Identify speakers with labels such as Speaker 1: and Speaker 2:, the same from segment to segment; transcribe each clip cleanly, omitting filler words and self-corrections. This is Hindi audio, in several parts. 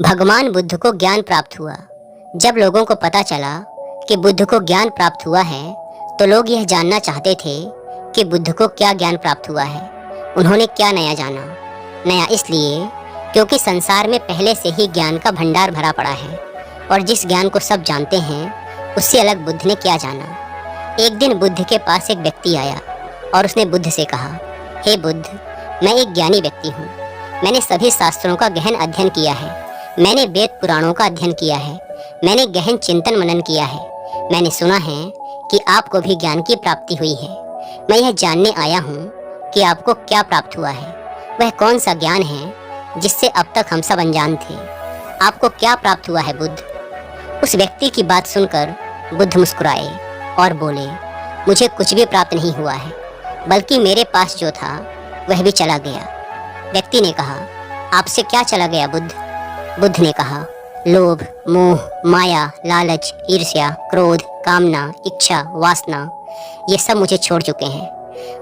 Speaker 1: भगवान बुद्ध को ज्ञान प्राप्त हुआ। जब लोगों को पता चला कि बुद्ध को ज्ञान प्राप्त हुआ है तो लोग यह जानना चाहते थे कि बुद्ध को क्या ज्ञान प्राप्त हुआ है, उन्होंने क्या नया जाना। नया इसलिए क्योंकि संसार में पहले से ही ज्ञान का भंडार भरा पड़ा है और जिस ज्ञान को सब जानते हैं उससे अलग बुद्ध ने क्या जाना। एक दिन बुद्ध के पास एक व्यक्ति आया और उसने बुद्ध से कहा, हे बुद्ध, मैं एक ज्ञानी व्यक्ति हूँ। मैंने सभी शास्त्रों का गहन अध्ययन किया है। मैंने वेद पुराणों का अध्ययन किया है। मैंने गहन चिंतन मनन किया है। मैंने सुना है कि आपको भी ज्ञान की प्राप्ति हुई है। मैं यह जानने आया हूँ कि आपको क्या प्राप्त हुआ है, वह कौन सा ज्ञान है जिससे अब तक हम सब अनजान थे। आपको क्या प्राप्त हुआ है बुद्ध? उस व्यक्ति की बात सुनकर बुद्ध मुस्कुराए और बोले, मुझे कुछ भी प्राप्त नहीं हुआ है, बल्कि मेरे पास जो था वह भी चला गया। व्यक्ति ने कहा, आपसे क्या चला गया बुद्ध? बुद्ध ने कहा, लोभ, मोह, माया, लालच, ईर्ष्या, क्रोध, कामना, इच्छा, वासना, ये सब मुझे छोड़ चुके हैं।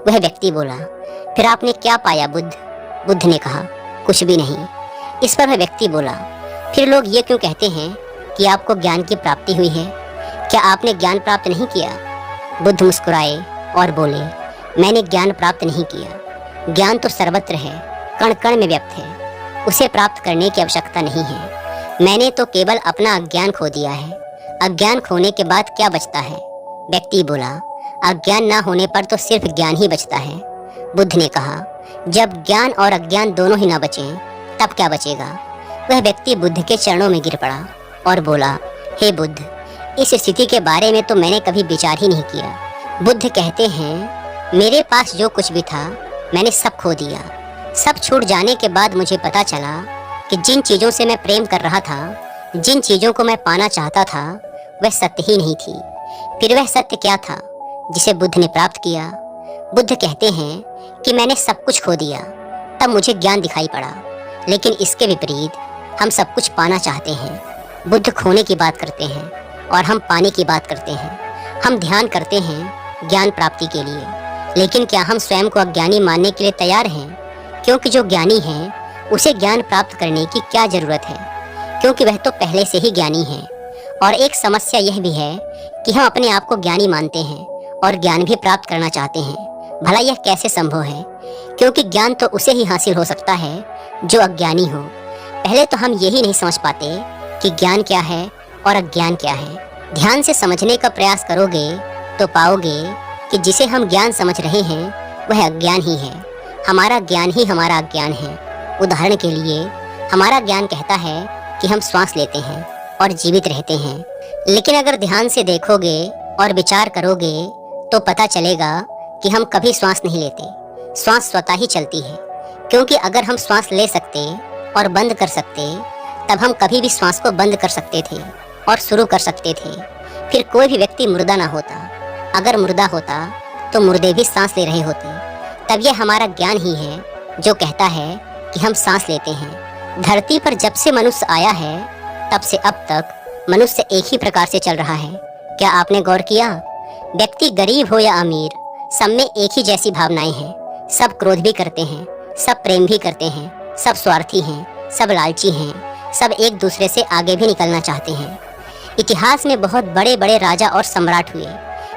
Speaker 1: वह व्यक्ति बोला, फिर आपने क्या पाया बुद्ध? बुद्ध ने कहा, कुछ भी नहीं। इस पर वह व्यक्ति बोला, फिर लोग ये क्यों कहते हैं कि आपको ज्ञान की प्राप्ति हुई है? क्या आपने ज्ञान प्राप्त नहीं किया? बुद्ध मुस्कुराए और बोले, मैंने ज्ञान प्राप्त नहीं किया। ज्ञान तो सर्वत्र है, कण कण में व्यक्त है। उसे प्राप्त करने की आवश्यकता नहीं है। मैंने तो केवल अपना अज्ञान खो दिया है। अज्ञान खोने के बाद क्या बचता है? व्यक्ति बोला, अज्ञान ना होने पर तो सिर्फ ज्ञान ही बचता है। बुद्ध ने कहा, जब ज्ञान और अज्ञान दोनों ही ना बचें तब क्या बचेगा? वह व्यक्ति बुद्ध के चरणों में गिर पड़ा और बोला, हे बुद्ध, इस स्थिति के बारे में तो मैंने कभी विचार ही नहीं किया। बुद्ध कहते हैं, मेरे पास जो कुछ भी था मैंने सब खो दिया। सब छूट जाने के बाद मुझे पता चला कि जिन चीज़ों से मैं प्रेम कर रहा था, जिन चीज़ों को मैं पाना चाहता था, वह सत्य ही नहीं थी। फिर वह सत्य क्या था जिसे बुद्ध ने प्राप्त किया? बुद्ध कहते हैं कि मैंने सब कुछ खो दिया, तब मुझे ज्ञान दिखाई पड़ा। लेकिन इसके विपरीत हम सब कुछ पाना चाहते हैं। बुद्ध खोने की बात करते हैं और हम पाने की बात करते हैं। हम ध्यान करते हैं ज्ञान प्राप्ति के लिए, लेकिन क्या हम स्वयं को अज्ञानी मानने के लिए तैयार हैं? क्योंकि जो ज्ञानी है उसे ज्ञान प्राप्त करने की क्या जरूरत है, क्योंकि वह तो पहले से ही ज्ञानी है। और एक समस्या यह भी है कि हम अपने आप को ज्ञानी मानते हैं और ज्ञान भी प्राप्त करना चाहते हैं। भला यह कैसे संभव है? क्योंकि ज्ञान तो उसे ही हासिल हो सकता है जो अज्ञानी हो। पहले तो हम यही नहीं समझ पाते कि ज्ञान क्या है और अज्ञान क्या है। ध्यान से समझने का प्रयास करोगे तो पाओगे कि जिसे हम ज्ञान समझ रहे हैं वह अज्ञान ही है। हमारा ज्ञान ही हमारा अज्ञान है। उदाहरण के लिए, हमारा ज्ञान कहता है कि हम श्वास लेते हैं और जीवित रहते हैं, लेकिन अगर ध्यान से देखोगे और विचार करोगे तो पता चलेगा कि हम कभी श्वास नहीं लेते। श्वास स्वतः ही चलती है, क्योंकि अगर हम श्वास ले सकते और बंद कर सकते तब हम कभी भी श्वास को बंद कर सकते थे और शुरू कर सकते थे। फिर कोई भी व्यक्ति मुर्दा ना होता। अगर मुर्दा होता तो मुर्दे भी सांस ले रहे होते। तब यह हमारा ज्ञान ही है जो कहता है कि हम सांस लेते हैं। धरती पर जब से मनुष्य आया है तब से अब तक मनुष्य एक ही प्रकार से चल रहा है। क्या आपने गौर किया? व्यक्ति गरीब हो या अमीर, सब में एक ही जैसी भावनाएं हैं। सब क्रोध भी करते हैं, सब प्रेम भी करते हैं, सब स्वार्थी हैं, सब लालची हैं, सब एक दूसरे से आगे भी निकलना चाहते हैं। इतिहास में बहुत बड़े बड़े राजा और सम्राट हुए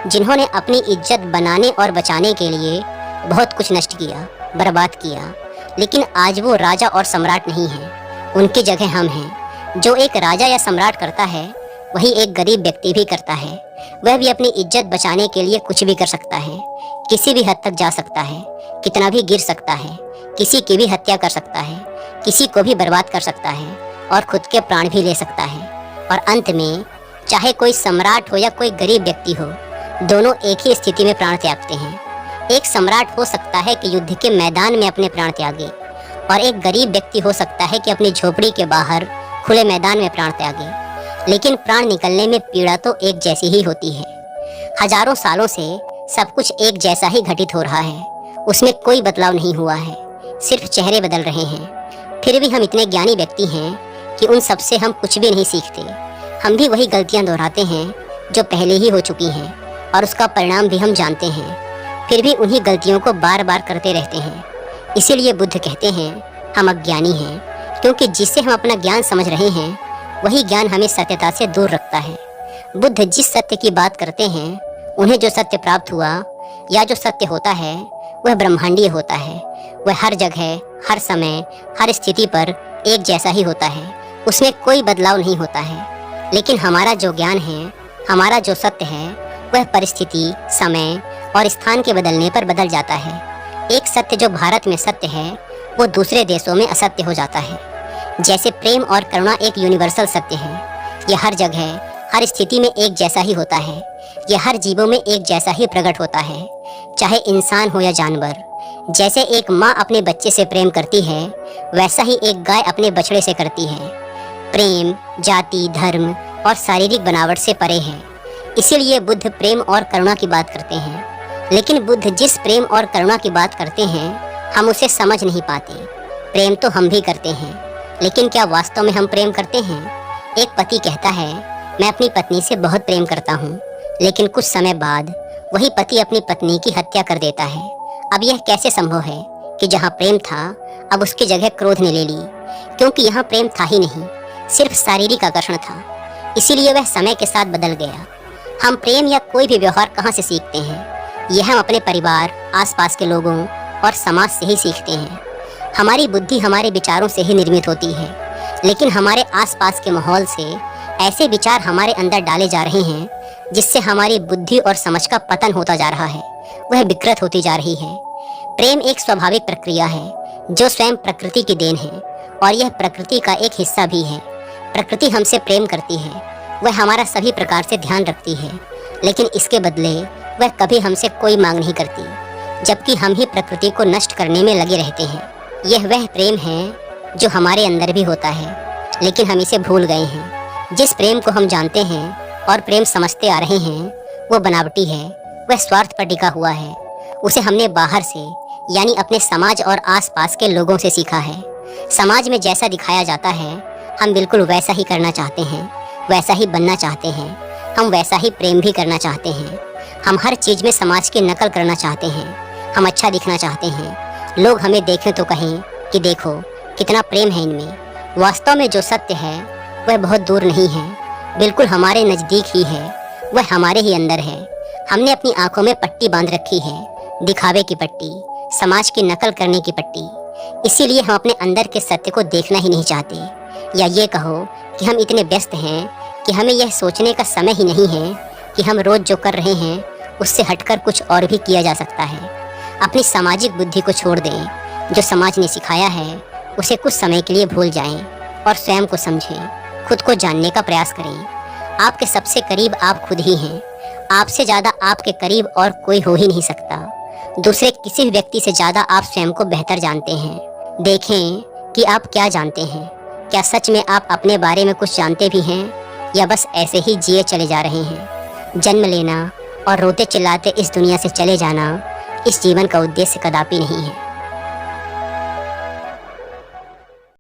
Speaker 1: जिन्होंने अपनी इज्जत बनाने और बचाने के लिए बहुत कुछ नष्ट किया, बर्बाद किया। लेकिन आज वो राजा और सम्राट नहीं हैं, उनकी जगह हम हैं। जो एक राजा या सम्राट करता है वही एक गरीब व्यक्ति भी करता है। वह भी अपनी इज्जत बचाने के लिए कुछ भी कर सकता है, किसी भी हद तक जा सकता है, कितना भी गिर सकता है, किसी की भी हत्या कर सकता है, किसी को भी बर्बाद कर सकता है और खुद के प्राण भी ले सकता है। और अंत में चाहे कोई सम्राट हो या कोई गरीब व्यक्ति हो, दोनों एक ही स्थिति में प्राण त्यागते हैं। एक सम्राट हो सकता है कि युद्ध के मैदान में अपने प्राण त्यागे, और एक गरीब व्यक्ति हो सकता है कि अपनी झोपड़ी के बाहर खुले मैदान में प्राण त्यागे। लेकिन प्राण निकलने में पीड़ा तो एक जैसी ही होती है। हजारों सालों से सब कुछ एक जैसा ही घटित हो रहा है, उसमें कोई बदलाव नहीं हुआ है, सिर्फ चेहरे बदल रहे हैं। फिर भी हम इतने ज्ञानी व्यक्ति हैं कि उन सब से हम कुछ भी नहीं सीखते। हम भी वही गलतियां दोहराते हैं जो पहले ही हो चुकी हैं, और उसका परिणाम भी हम जानते हैं। फिर भी उन्हीं गलतियों को बार बार करते रहते हैं। इसीलिए बुद्ध कहते हैं हम अज्ञानी हैं, क्योंकि जिससे हम अपना ज्ञान समझ रहे हैं वही ज्ञान हमें सत्यता से दूर रखता है। बुद्ध जिस सत्य की बात करते हैं, उन्हें जो सत्य प्राप्त हुआ या जो सत्य होता है वह ब्रह्मांडीय होता है। वह हर जगह, हर समय, हर स्थिति पर एक जैसा ही होता है, उसमें कोई बदलाव नहीं होता है। लेकिन हमारा जो ज्ञान है, हमारा जो सत्य है, वह परिस्थिति, समय और स्थान के बदलने पर बदल जाता है। एक सत्य जो भारत में सत्य है वो दूसरे देशों में असत्य हो जाता है। जैसे प्रेम और करुणा एक यूनिवर्सल सत्य है, यह हर जगह, हर स्थिति में एक जैसा ही होता है। यह हर जीवों में एक जैसा ही प्रकट होता है, चाहे इंसान हो या जानवर। जैसे एक माँ अपने बच्चे से प्रेम करती है, वैसा ही एक गाय अपने बछड़े से करती है। प्रेम जाति, धर्म और शारीरिक बनावट से परे है। इसीलिए बुद्ध प्रेम और करुणा की बात करते हैं। लेकिन बुद्ध जिस प्रेम और करुणा की बात करते हैं, हम उसे समझ नहीं पाते। प्रेम तो हम भी करते हैं, लेकिन क्या वास्तव में हम प्रेम करते हैं? एक पति कहता है, मैं अपनी पत्नी से बहुत प्रेम करता हूँ, लेकिन कुछ समय बाद वही पति अपनी पत्नी की हत्या कर देता है। अब यह कैसे संभव है कि जहाँ प्रेम था, अब उसकी जगह क्रोध ने ले ली? क्योंकि यहाँ प्रेम था ही नहीं, सिर्फ शारीरिक आकर्षण था। इसीलिए वह समय के साथ बदल गया। हम प्रेम या कोई भी व्यवहार कहाँ से सीखते हैं? यह हम अपने परिवार, आसपास के लोगों और समाज से ही सीखते हैं। हमारी बुद्धि हमारे विचारों से ही निर्मित होती है, लेकिन हमारे आसपास के माहौल से ऐसे विचार हमारे अंदर डाले जा रहे हैं जिससे हमारी बुद्धि और समझ का पतन होता जा रहा है, वह विकृत होती जा रही है। प्रेम एक स्वाभाविक प्रक्रिया है जो स्वयं प्रकृति की देन है, और यह प्रकृति का एक हिस्सा भी है। प्रकृति हमसे प्रेम करती है, वह हमारा सभी प्रकार से ध्यान रखती है, लेकिन इसके बदले वह कभी हमसे कोई मांग नहीं करती, जबकि हम ही प्रकृति को नष्ट करने में लगे रहते हैं। यह वह प्रेम है जो हमारे अंदर भी होता है, लेकिन हम इसे भूल गए हैं। जिस प्रेम को हम जानते हैं और प्रेम समझते आ रहे हैं, वो बनावटी है, वह स्वार्थ पर टिका हुआ है। उसे हमने बाहर से, यानी अपने समाज और आसपास के लोगों से सीखा है। समाज में जैसा दिखाया जाता है, हम बिल्कुल वैसा ही करना चाहते हैं, वैसा ही बनना चाहते हैं। हम वैसा ही प्रेम भी करना चाहते हैं। हम हर चीज़ में समाज की नकल करना चाहते हैं। हम अच्छा दिखना चाहते हैं, लोग हमें देखें तो कहें कि देखो कितना प्रेम है इनमें। वास्तव में जो सत्य है वह बहुत दूर नहीं है, बिल्कुल हमारे नज़दीक ही है, वह हमारे ही अंदर है। हमने अपनी आंखों में पट्टी बांध रखी है, दिखावे की पट्टी, समाज की नकल करने की पट्टी। इसीलिए हम अपने अंदर के सत्य को देखना ही नहीं चाहते, या ये कहो कि हम इतने व्यस्त हैं कि हमें यह सोचने का समय ही नहीं है कि हम रोज़ जो कर रहे हैं उससे हटकर कुछ और भी किया जा सकता है। अपनी सामाजिक बुद्धि को छोड़ दें, जो समाज ने सिखाया है उसे कुछ समय के लिए भूल जाएं और स्वयं को समझें, खुद को जानने का प्रयास करें। आपके सबसे करीब आप खुद ही हैं। आपसे ज़्यादा आपके करीब और कोई हो ही नहीं सकता। दूसरे किसी भी व्यक्ति से ज़्यादा आप स्वयं को बेहतर जानते हैं। देखें कि आप क्या जानते हैं। क्या सच में आप अपने बारे में कुछ जानते भी हैं, या बस ऐसे ही जिए चले जा रहे हैं? जन्म लेना और रोते चिल्लाते इस दुनिया से चले जाना इस जीवन का उद्देश्य कदापि नहीं है।